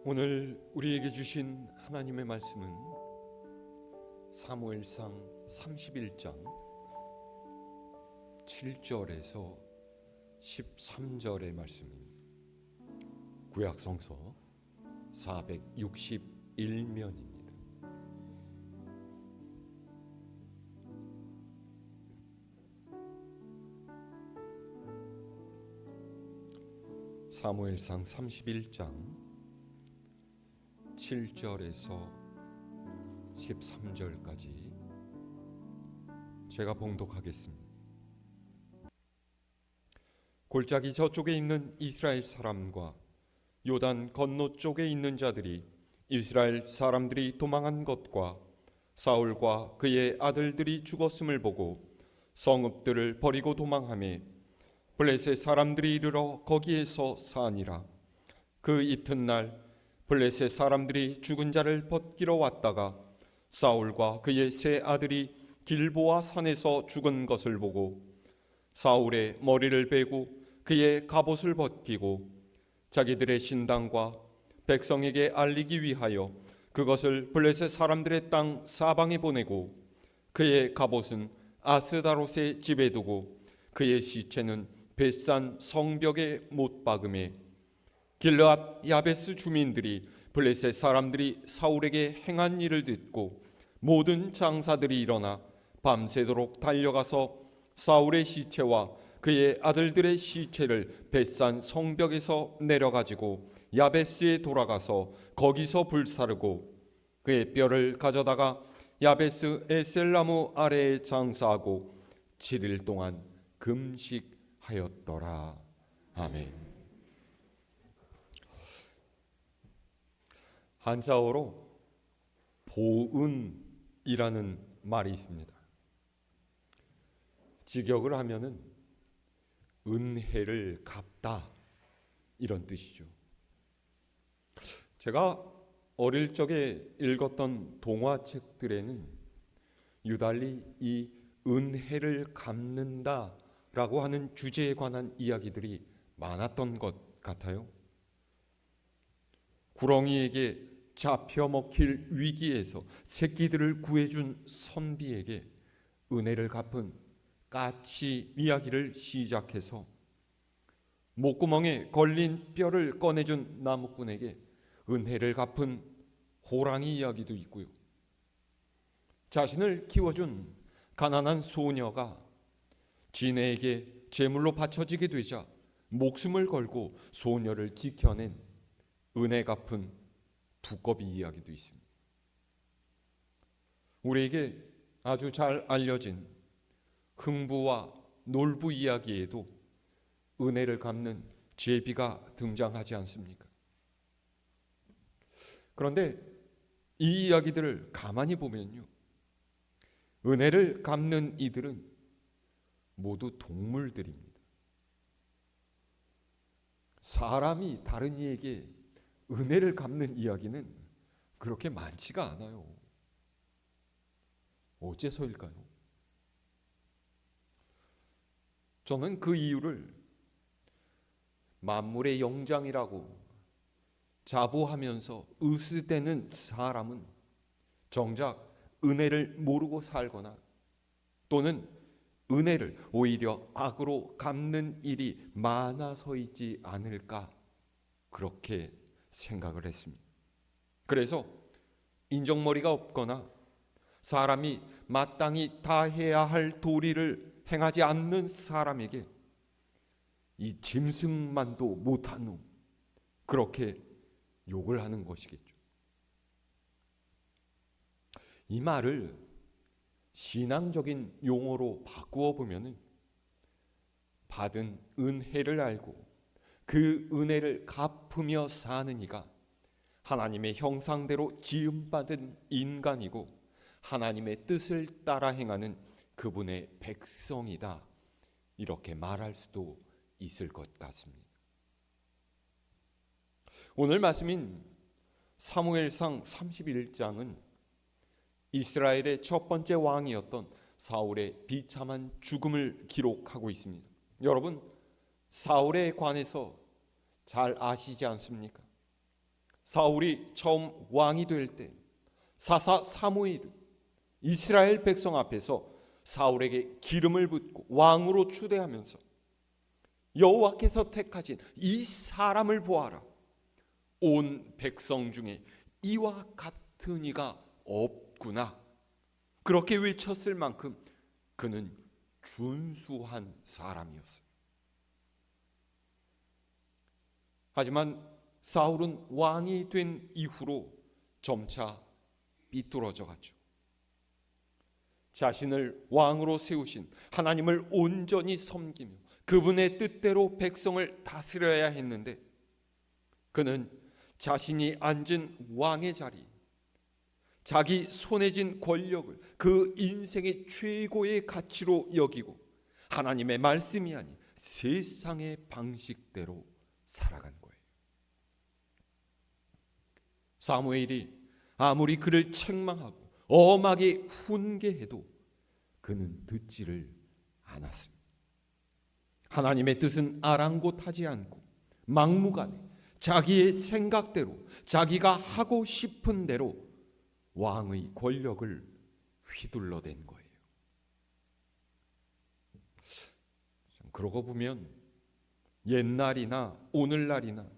오늘 우리에게 주신 하나님의 말씀은 사무엘상 31장 7절에서 13절의 말씀입니다. 구약성서 461면입니다. 사무엘상 31장 7절에서 13절까지 제가 봉독하겠습니다. 골짜기 저쪽에 있는 이스라엘 사람과 요단 건너 쪽에 있는 자들이 이스라엘 사람들이 도망한 것과 사울과 그의 아들들이 죽었음을 보고 성읍들을 버리고 도망하며 블레셋 사람들이 이르러 거기에서 사니라. 그 이튿날 블레셋 사람들이 죽은 자를 벗기러 왔다가 사울과 그의 세 아들이 길보아 산에서 죽은 것을 보고 사울의 머리를 베고 그의 갑옷을 벗기고 자기들의 신당과 백성에게 알리기 위하여 그것을 블레셋 사람들의 땅 사방에 보내고 그의 갑옷은 아스다롯의 집에 두고 그의 시체는 벳산 성벽에 못 박음에 길르앗 야베스 주민들이 블레셋 사람들이 사울에게 행한 일을 듣고 모든 장사들이 일어나 밤새도록 달려가서 사울의 시체와 그의 아들들의 시체를 벳산 성벽에서 내려가지고 야베스에 돌아가서 거기서 불사르고 그의 뼈를 가져다가 야베스 에셀나무 아래에 장사하고 7일 동안 금식하였더라. 아멘. 한자어로 보은이라는 말이 있습니다. 직역을 하면은 은혜를 갚다 이런 뜻이죠. 제가 어릴 적에 읽었던 동화책들에는 유달리 이 은혜를 갚는다라고 하는 주제에 관한 이야기들이 많았던 것 같아요. 구렁이에게 잡혀 먹힐 위기에서 새끼들을 구해준 선비에게 은혜를 갚은 까치 이야기를 시작해서 목구멍에 걸린 뼈를 꺼내준 나무꾼에게 은혜를 갚은 호랑이 이야기도 있고요. 자신을 키워준 가난한 소녀가 지네에게 제물로 바쳐지게 되자 목숨을 걸고 소녀를 지켜낸 은혜 갚은 두꺼비 이야기도 있습니다. 우리에게 아주 잘 알려진 흥부와 놀부 이야기에도 은혜를 갚는 제비가 등장하지 않습니까? 그런데 이 이야기들을 가만히 보면요, 은혜를 갚는 이들은 모두 동물들입니다. 사람이 다른 이에게 은혜를 갚는 이야기는 그렇게 많지가 않아요. 어째서일까요? 저는 그 이유를 만물의 영장이라고 자부하면서 으스대는 사람은 정작 은혜를 모르고 살거나 또는 은혜를 오히려 악으로 갚는 일이 많아서이지 않을까 그렇게 생각을 했습니다. 그래서 인정머리가 없거나 사람이 마땅히 다 해야 할 도리를 행하지 않는 사람에게 이 짐승만도 못한 놈, 그렇게 욕을 하는 것이겠죠. 이 말을 신앙적인 용어로 바꾸어 보면은 받은 은혜를 알고 그 은혜를 갚으며 사는 이가 하나님의 형상대로 지음받은 인간이고 하나님의 뜻을 따라 행하는 그분의 백성이다, 이렇게 말할 수도 있을 것 같습니다. 오늘 말씀인 사무엘상 31장은 이스라엘의 첫 번째 왕이었던 사울의 비참한 죽음을 기록하고 있습니다. 여러분, 사울에 관해서 잘 아시지 않습니까? 사울이 처음 왕이 될 때 사사 사무엘 이스라엘 백성 앞에서 사울에게 기름을 붓고 왕으로 추대하면서 여호와께서 택하신 이 사람을 보아라. 온 백성 중에 이와 같은 이가 없구나. 그렇게 외쳤을 만큼 그는 준수한 사람이었어요. 하지만 사울은 왕이 된 이후로 점차 삐뚤어져 갔죠. 자신을 왕으로 세우신 하나님을 온전히 섬기며 그분의 뜻대로 백성을 다스려야 했는데 그는 자신이 앉은 왕의 자리, 자기 손에 쥔 권력을 그 인생의 최고의 가치로 여기고 하나님의 말씀이 아닌 세상의 방식대로 살아간 거예요. 사무엘이 아무리 그를 책망하고 엄하게 훈계해도 그는 듣지를 않았습니다. 하나님의 뜻은 아랑곳하지 않고 막무가내 자기의 생각대로 자기가 하고 싶은 대로 왕의 권력을 휘둘러댄 거예요. 그러고 보면 옛날이나 오늘날이나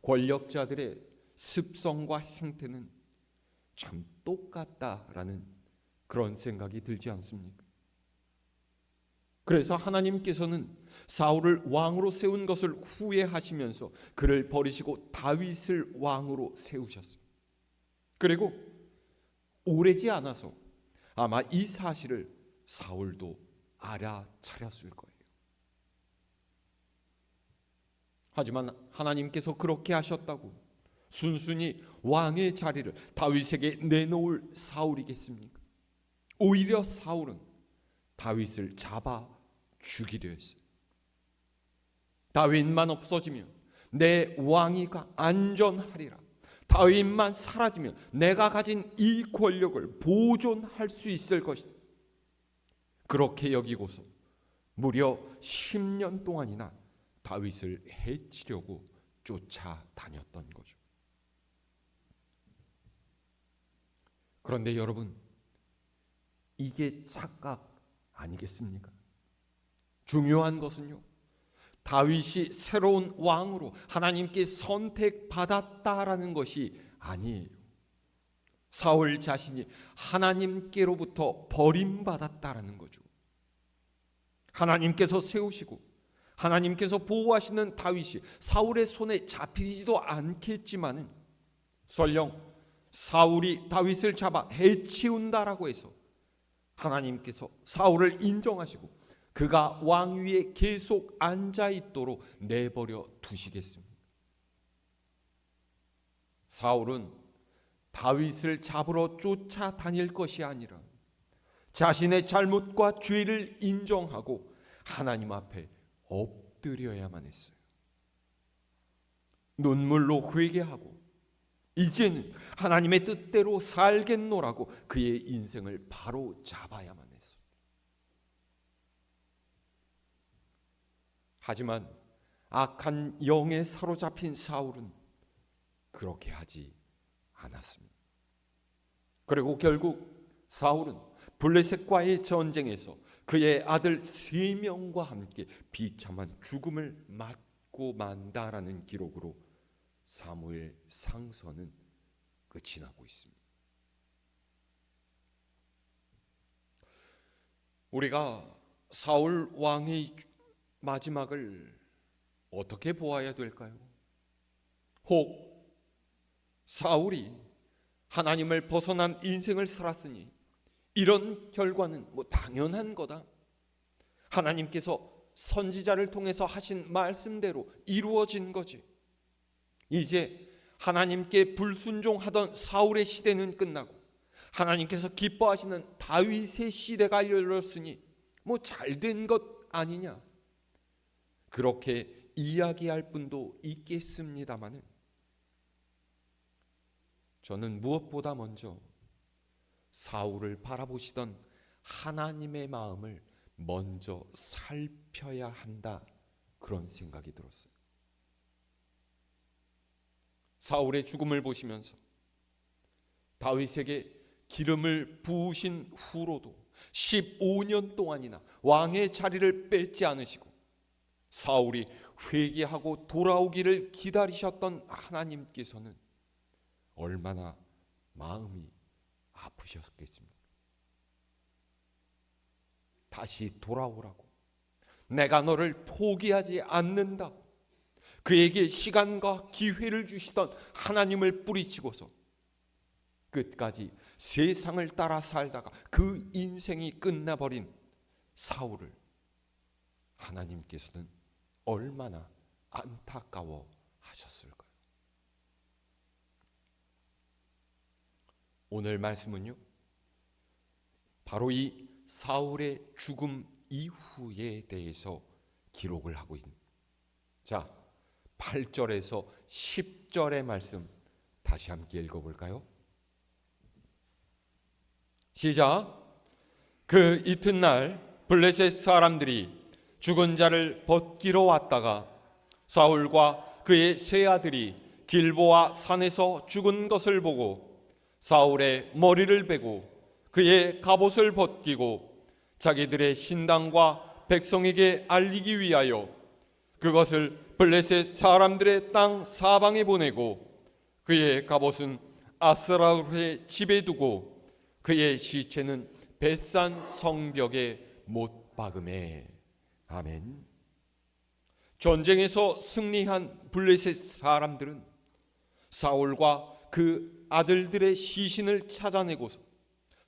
권력자들의 습성과 행태는 참 똑같다라는 그런 생각이 들지 않습니까? 그래서 하나님께서는 사울을 왕으로 세운 것을 후회하시면서 그를 버리시고 다윗을 왕으로 세우셨어요. 그리고 오래지 않아서 아마 이 사실을 사울도 알아차렸을 거예요. 하지만 하나님께서 그렇게 하셨다고 순순히 왕의 자리를 다윗에게 내놓을 사울이겠습니까? 오히려 사울은 다윗을 잡아 죽이려 했어요. 다윗만 없어지면 내 왕위가 안전하리라. 다윗만 사라지면 내가 가진 이 권력을 보존할 수 있을 것이다. 그렇게 여기고서 무려 10년 동안이나 다윗을 해치려고 쫓아다녔던 거죠. 그런데 여러분, 이게 착각 아니겠습니까? 중요한 것은요, 다윗이 새로운 왕으로 하나님께 선택받았다라는 것이 아니에요. 사울 자신이 하나님께로부터 버림받았다라는 거죠. 하나님께서 세우시고 하나님께서 보호하시는 다윗이 사울의 손에 잡히지도 않겠지만은 설령 사울이 다윗을 잡아 해치운다라고 해서 하나님께서 사울을 인정하시고 그가 왕위에 계속 앉아 있도록 내버려 두시겠습니까? 사울은 다윗을 잡으러 쫓아다닐 것이 아니라 자신의 잘못과 죄를 인정하고 하나님 앞에 엎드려야만 했어요. 눈물로 회개하고 이제는 하나님의 뜻대로 살겠노라고 그의 인생을 바로 잡아야만 했어요. 하지만 악한 영에 사로잡힌 사울은 그렇게 하지 않았습니다. 그리고 결국 사울은 블레셋과의 전쟁에서 그의 아들 3명과 함께 비참한 죽음을 맞고 만다라는 기록으로 사무엘 상서는 끝이 나고 있습니다. 우리가 사울 왕의 마지막을 어떻게 보아야 될까요? 혹 사울이 하나님을 벗어난 인생을 살았으니 이런 결과는 당연한 거다. 하나님께서 선지자를 통해서 하신 말씀대로 이루어진 거지. 이제 하나님께 불순종하던 사울의 시대는 끝나고 하나님께서 기뻐하시는 다윗의 시대가 열렸으니 잘된 것 아니냐. 그렇게 이야기할 분도 있겠습니다마는 저는 무엇보다 먼저 사울을 바라보시던 하나님의 마음을 먼저 살펴야 한다, 그런 생각이 들었어요. 사울의 죽음을 보시면서 다윗에게 기름을 부으신 후로도 15년 동안이나 왕의 자리를 뺏지 않으시고 사울이 회개하고 돌아오기를 기다리셨던 하나님께서는 얼마나 마음이 아프셨겠습니까? 다시 돌아오라고, 내가 너를 포기하지 않는다, 그에게 시간과 기회를 주시던 하나님을 뿌리치고서 끝까지 세상을 따라 살다가 그 인생이 끝나버린 사울을 하나님께서는 얼마나 안타까워 하셨을까요? 오늘 말씀은요, 바로 이 사울의 죽음 이후에 대해서 기록을 하고 있는, 자, 8절에서 10절의 말씀 다시 함께 읽어볼까요? 시작. 그 이튿날 블레셋 사람들이 죽은 자를 벗기러 왔다가 사울과 그의 세 아들이 길보아 산에서 죽은 것을 보고 사울의 머리를 베고 그의 갑옷을 벗기고 자기들의 신당과 백성에게 알리기 위하여 그것을 블레셋 사람들의 땅 사방에 보내고 그의 갑옷은 아스라엘의 집에 두고 그의 시체는 벳산 성벽에 못 박음에. 아멘. 전쟁에서 승리한 블레셋 사람들은 사울과 그 아들들의 시신을 찾아내고서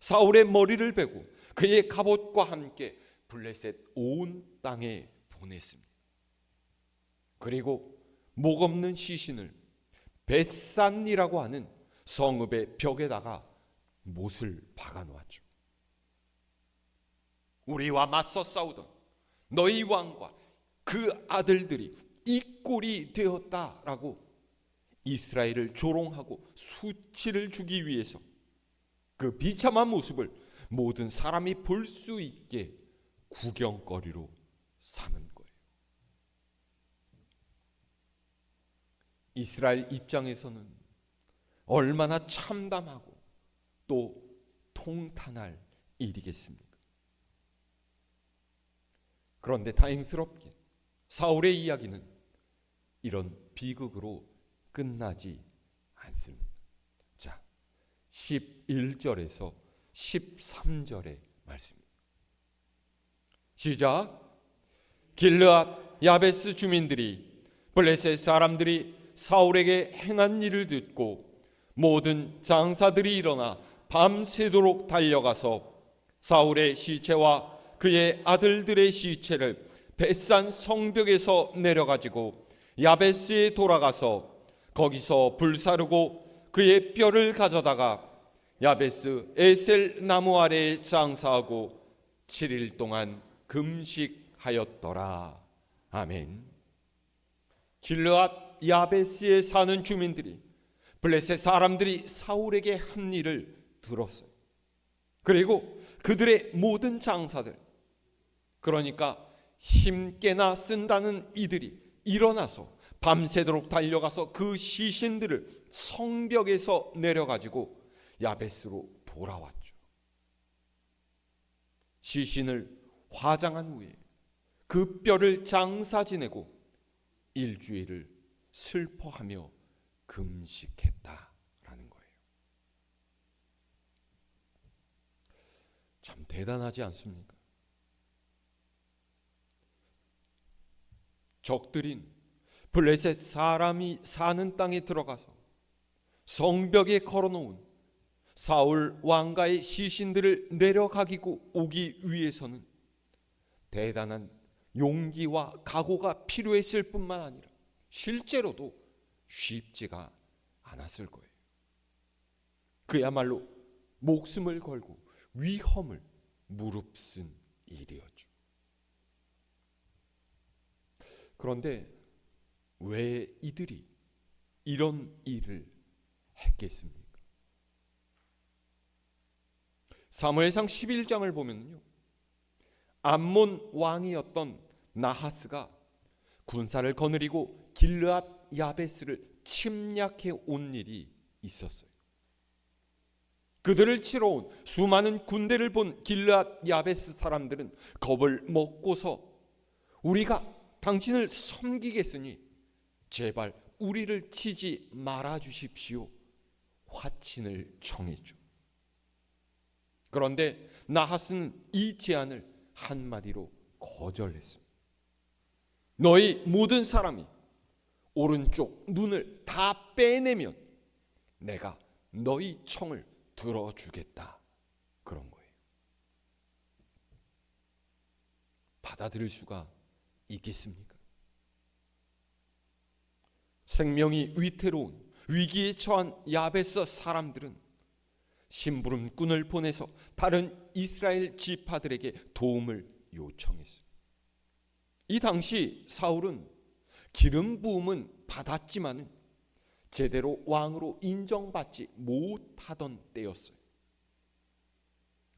사울의 머리를 베고 그의 갑옷과 함께 블레셋 온 땅에 보냈습니다. 그리고 목 없는 시신을 벳산이라고 하는 성읍의 벽에다가 못을 박아 놓았죠. 우리와 맞서 싸우던 너희 왕과 그 아들들이 이 꼴이 되었다라고 이스라엘을 조롱하고 수치를 주기 위해서 그 비참한 모습을 모든 사람이 볼 수 있게 구경거리로 삼은 거예요. 이스라엘 입장에서는 얼마나 참담하고 또 통탄할 일이겠습니까? 그런데 다행스럽게 사울의 이야기는 이런 비극으로 끝나지 않습니다. 자, 11절에서 13절의 말씀입니다. 시작. 길르앗 야베스 주민들이 블레셋 사람들이 사울에게 행한 일을 듣고 모든 장사들이 일어나 밤새도록 달려가서 사울의 시체와 그의 아들들의 시체를 벳산 성벽에서 내려가지고 야베스에 돌아가서 거기서 불사르고 그의 뼈를 가져다가 야베스 에셀 나무 아래에 장사하고 7일 동안 금식하였더라. 아멘. 길르앗 야베스에 사는 주민들이 블레셋 사람들이 사울에게 한 일을 들었어요. 그리고 그들의 모든 장사들, 그러니까 힘께나 쓴다는 이들이 일어나서 밤새도록 달려가서 그 시신들을 성벽에서 내려가지고 야베스로 돌아왔죠. 시신을 화장한 후에 그 뼈를 장사 지내고 일주일을 슬퍼하며 금식했다라는 거예요. 참 대단하지 않습니까? 적들인 블레셋 사람이 사는 땅에 들어가서 성벽에 걸어놓은 사울 왕가의 시신들을 내려가기고 오기 위해서는 대단한 용기와 각오가 필요했을 뿐만 아니라 실제로도 쉽지가 않았을 거예요. 그야말로 목숨을 걸고 위험을 무릅쓴 일이었죠. 그런데 왜 이들이 이런 일을 했겠습니까? 사무엘상 11장을 보면요, 암몬 왕이었던 나하스가 군사를 거느리고 길르앗 야베스를 침략해 온 일이 있었어요. 그들을 치러 온 수많은 군대를 본 길르앗 야베스 사람들은 겁을 먹고서 우리가 당신을 섬기겠으니 제발 우리를 치지 말아 주십시오. 화친을 청했죠. 그런데 나하스는 이 제안을 한마디로 거절했습니다. 너희 모든 사람이 오른쪽 눈을 다 빼내면 내가 너희 청을 들어주겠다. 그런 거예요. 받아들일 수가 있겠습니까? 생명이 위태로운 위기에 처한 야베스 사람들은 심부름꾼을 보내서 다른 이스라엘 지파들에게 도움을 요청했어요. 이 당시 사울은 기름 부음은 받았지만 제대로 왕으로 인정받지 못하던 때였어요.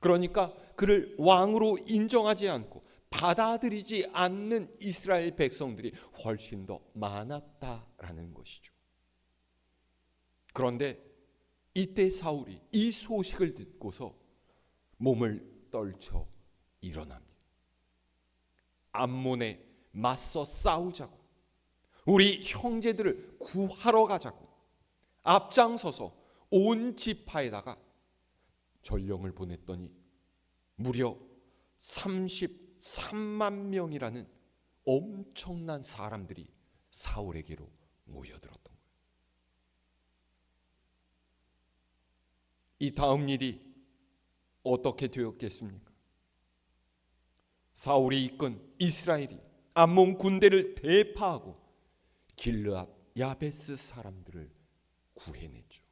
그러니까 그를 왕으로 인정하지 않고 받아들이지 않는 이스라엘 백성들이 훨씬 더 많았다라는 것이죠. 그런데 이때 사울이 이 소식을 듣고서 몸을 떨쳐 일어납니다. 암몬에 맞서 싸우자고, 우리 형제들을 구하러 가자고 앞장서서 온 지파에다가 전령을 보냈더니 무려 33만 명이라는 엄청난 사람들이 사울에게로 모여들었던 거예요. 이 다음 일이 어떻게 되었겠습니까? 사울이 이끈 이스라엘이 암몬 군대를 대파하고 길르앗 야베스 사람들을 구해냈죠.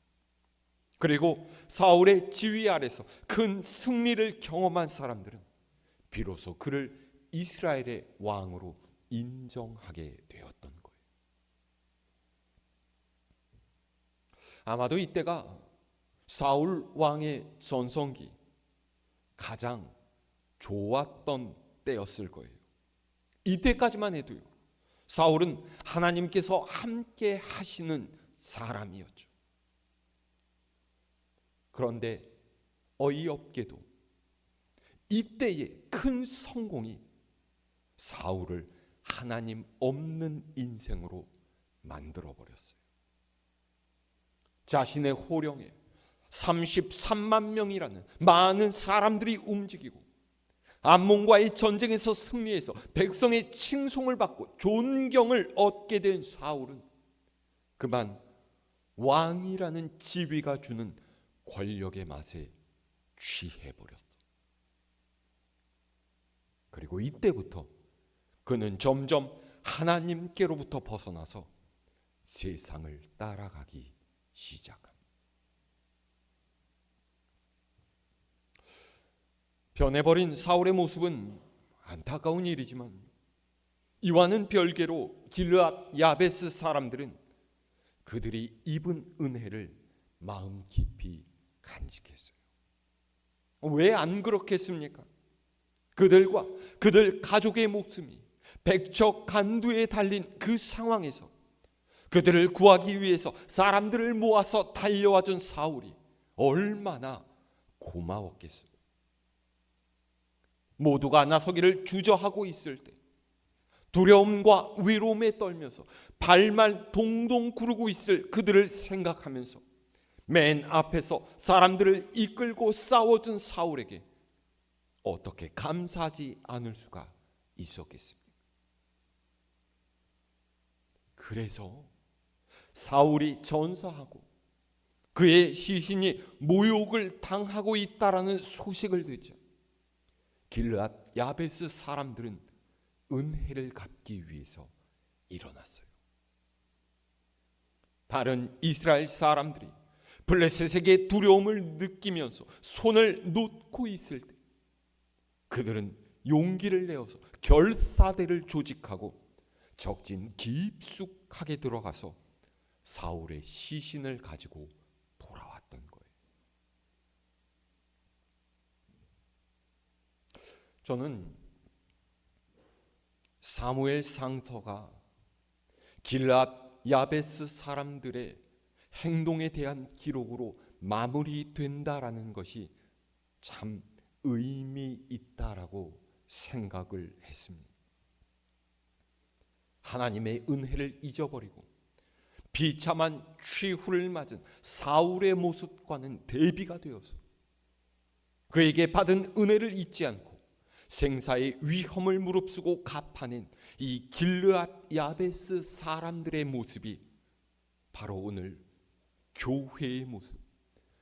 그리고 사울의 지휘 아래서 큰 승리를 경험한 사람들은 비로소 그를 이스라엘의 왕으로 인정하게 되었던 거예요. 아마도 이때가 사울 왕의 전성기 가장 좋았던 때였을 거예요. 이때까지만 해도요, 사울은 하나님께서 함께 하시는 사람이었죠. 그런데 어이없게도 이때의 큰 성공이 사울을 하나님 없는 인생으로 만들어 버렸어요. 자신의 호령에 33만 명이라는 많은 사람들이 움직이고 암몬과의 전쟁에서 승리해서 백성의 칭송을 받고 존경을 얻게 된 사울은 그만 왕이라는 지위가 주는 권력의 맛에 취해버렸어. 그리고 이때부터 그는 점점 하나님께로부터 벗어나서 세상을 따라가기 시작합니다. 변해버린 사울의 모습은 안타까운 일이지만 이와는 별개로 길르앗 야베스 사람들은 그들이 입은 은혜를 마음 깊이 간직했어요. 왜 안 그렇겠습니까? 그들과 그들 가족의 목숨이 백척간두에 달린 그 상황에서 그들을 구하기 위해서 사람들을 모아서 달려와준 사울이 얼마나 고마웠겠어요. 모두가 나서기를 주저하고 있을 때 두려움과 외로움에 떨면서 발말 동동 구르고 있을 그들을 생각하면서 맨 앞에서 사람들을 이끌고 싸워준 사울에게 어떻게 감사하지 않을 수가 있었겠습니까? 그래서 사울이 전사하고 그의 시신이 모욕을 당하고 있다라는 소식을 듣자 길르앗 야베스 사람들은 은혜를 갚기 위해서 일어났어요. 다른 이스라엘 사람들이 블레셋에게 두려움을 느끼면서 손을 놓고 있을 때 그들은 용기를 내어서 결사대를 조직하고 적진 깊숙하게 들어가서 사울의 시신을 가지고 돌아왔던 거예요. 저는 사무엘 상서가 길앗 야베스 사람들의 행동에 대한 기록으로 마무리된다라는 것이 참 의미 있다라고 생각을 했습니다. 하나님의 은혜를 잊어버리고 비참한 취후를 맞은 사울의 모습과는 대비가 되어서 그에게 받은 은혜를 잊지 않고 생사의 위험을 무릅쓰고 갚아낸 이 길르앗 야베스 사람들의 모습이 바로 오늘 교회의 모습,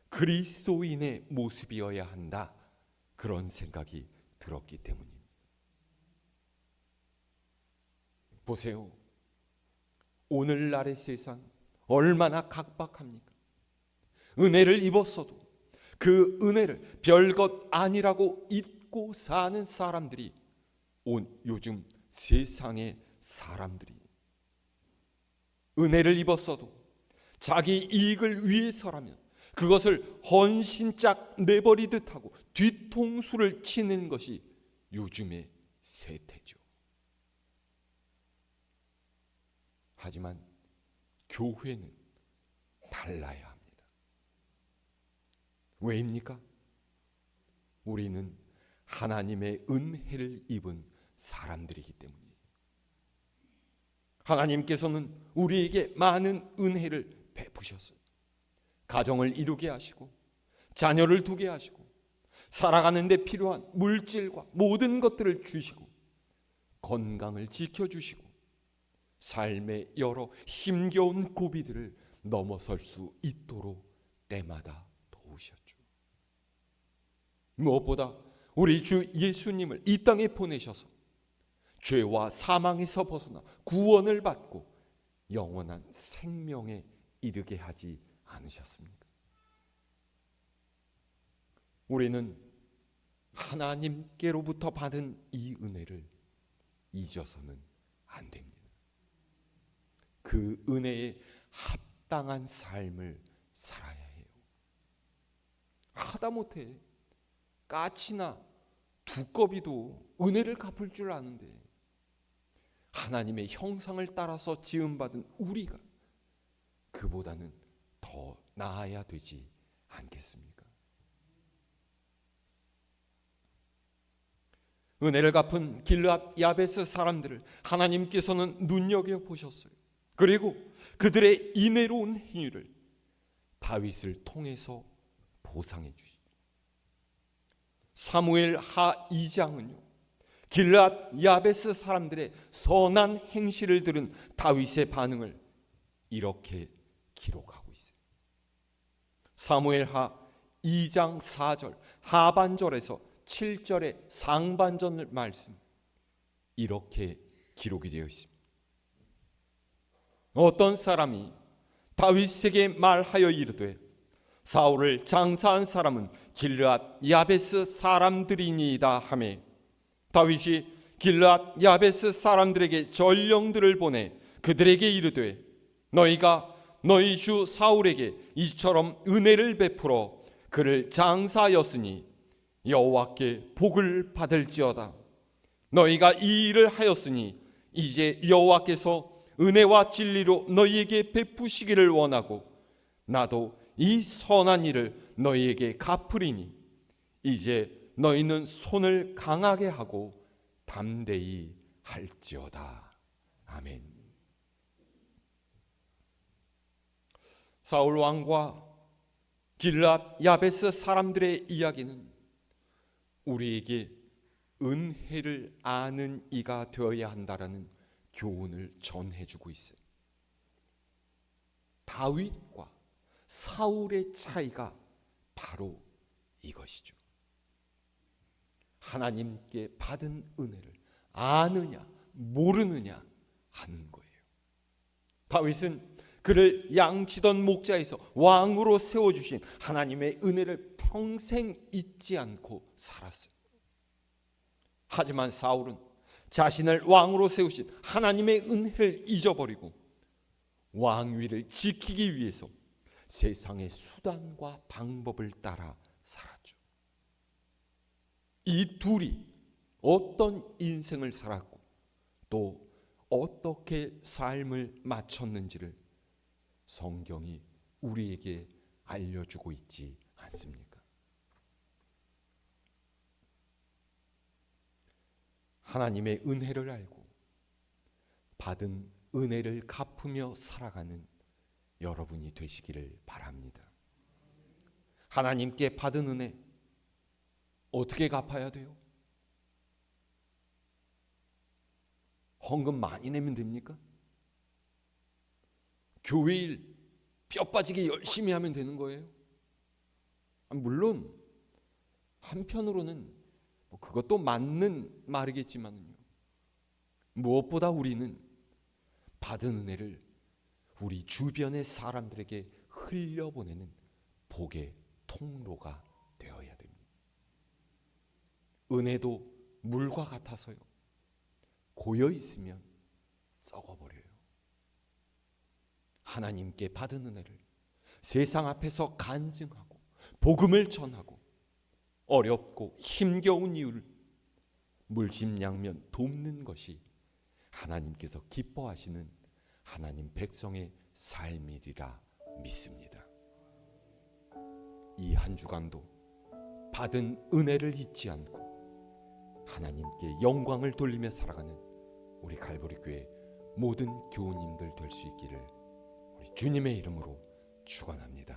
그리스도인의 모습이어야 한다, 그런 생각이 들었기 때문입니다. 보세요. 오늘날의 세상 얼마나 각박합니까? 은혜를 입었어도 그 은혜를 별것 아니라고 잊고 사는 사람들이 요즘 세상의 사람들이, 은혜를 입었어도 자기 이익을 위해서라면 그것을 헌신짝 내버리듯 하고 뒤통수를 치는 것이 요즘의 세태죠. 하지만 교회는 달라야 합니다. 왜입니까? 우리는 하나님의 은혜를 입은 사람들이기 때문이에요. 하나님께서는 우리에게 많은 은혜를 베푸셨어요. 가정을 이루게 하시고 자녀를 두게 하시고 살아가는 데 필요한 물질과 모든 것들을 주시고 건강을 지켜주시고 삶의 여러 힘겨운 고비들을 넘어설 수 있도록 때마다 도우셨죠. 무엇보다 우리 주 예수님을 이 땅에 보내셔서 죄와 사망에서 벗어나 구원을 받고 영원한 생명에 이르게 하지 않으셨습니까? 우리는 하나님께로부터 받은 이 은혜를 잊어서는 안 됩니다. 그 은혜에 합당한 삶을 살아야 해요. 하다못해 까치나 두꺼비도 은혜를 갚을 줄 아는데 하나님의 형상을 따라서 지음받은 우리가 그보다는 더 나아야 되지 않겠습니까? 은혜를 갚은 길르앗 야베스 사람들을 하나님께서는 눈여겨보셨어요. 그리고 그들의 인애로운 행위를 다윗을 통해서 보상해 주시죠. 사무엘 하 2장은요, 길르앗 야베스 사람들의 선한 행실을 들은 다윗의 반응을 이렇게 기록하고 있어요. 사무엘 하 2장 4절 하반절에서 7절의 상반절 말씀, 이렇게 기록이 되어 있습니다. 어떤 사람이 다윗에게 말하여 이르되 사울을 장사한 사람은 길르앗 야베스 사람들이니이다 하매 다윗이 길르앗 야베스 사람들에게 전령들을 보내 그들에게 이르되 너희가 너희 주 사울에게 이처럼 은혜를 베풀어 그를 장사하였으니 여호와께 복을 받을지어다. 너희가 이 일을 하였으니 이제 여호와께서 은혜와 진리로 너희에게 베푸시기를 원하고 나도 이 선한 일을 너희에게 갚으리니 이제 너희는 손을 강하게 하고 담대히 할지어다. 아멘. 사울 왕과 길르앗 야베스 사람들의 이야기는 우리에게 은혜를 아는 이가 되어야 한다라는 교훈을 전해주고 있어요. 다윗과 사울의 차이가 바로 이것이죠. 하나님께 받은 은혜를 아느냐 모르느냐 하는 거예요. 다윗은 그를 양치던 목자에서 왕으로 세워주신 하나님의 은혜를 평생 잊지 않고 살았어요. 하지만 사울은 자신을 왕으로 세우신 하나님의 은혜를 잊어버리고 왕위를 지키기 위해서 세상의 수단과 방법을 따라 살았죠. 이 둘이 어떤 인생을 살았고 또 어떻게 삶을 마쳤는지를 성경이 우리에게 알려주고 있지 않습니까? 하나님의 은혜를 알고 받은 은혜를 갚으며 살아가는 여러분이 되시기를 바랍니다. 하나님께 받은 은혜 어떻게 갚아야 돼요? 헌금 많이 내면 됩니까? 교회 일 뼈 빠지게 열심히 하면 되는 거예요? 물론 한편으로는 그것도 맞는 말이겠지만요, 무엇보다 우리는 받은 은혜를 우리 주변의 사람들에게 흘려보내는 복의 통로가 되어야 됩니다. 은혜도 물과 같아서요, 고여 있으면 썩어버려요. 하나님께 받은 은혜를 세상 앞에서 간증하고 복음을 전하고 어렵고 힘겨운 이유를 물심양면 돕는 것이 하나님께서 기뻐하시는 하나님 백성의 삶이리라 믿습니다. 이 한 주간도 받은 은혜를 잊지 않고 하나님께 영광을 돌리며 살아가는 우리 갈보리 교회 모든 교우님들 될 수 있기를 우리 주님의 이름으로 축원합니다.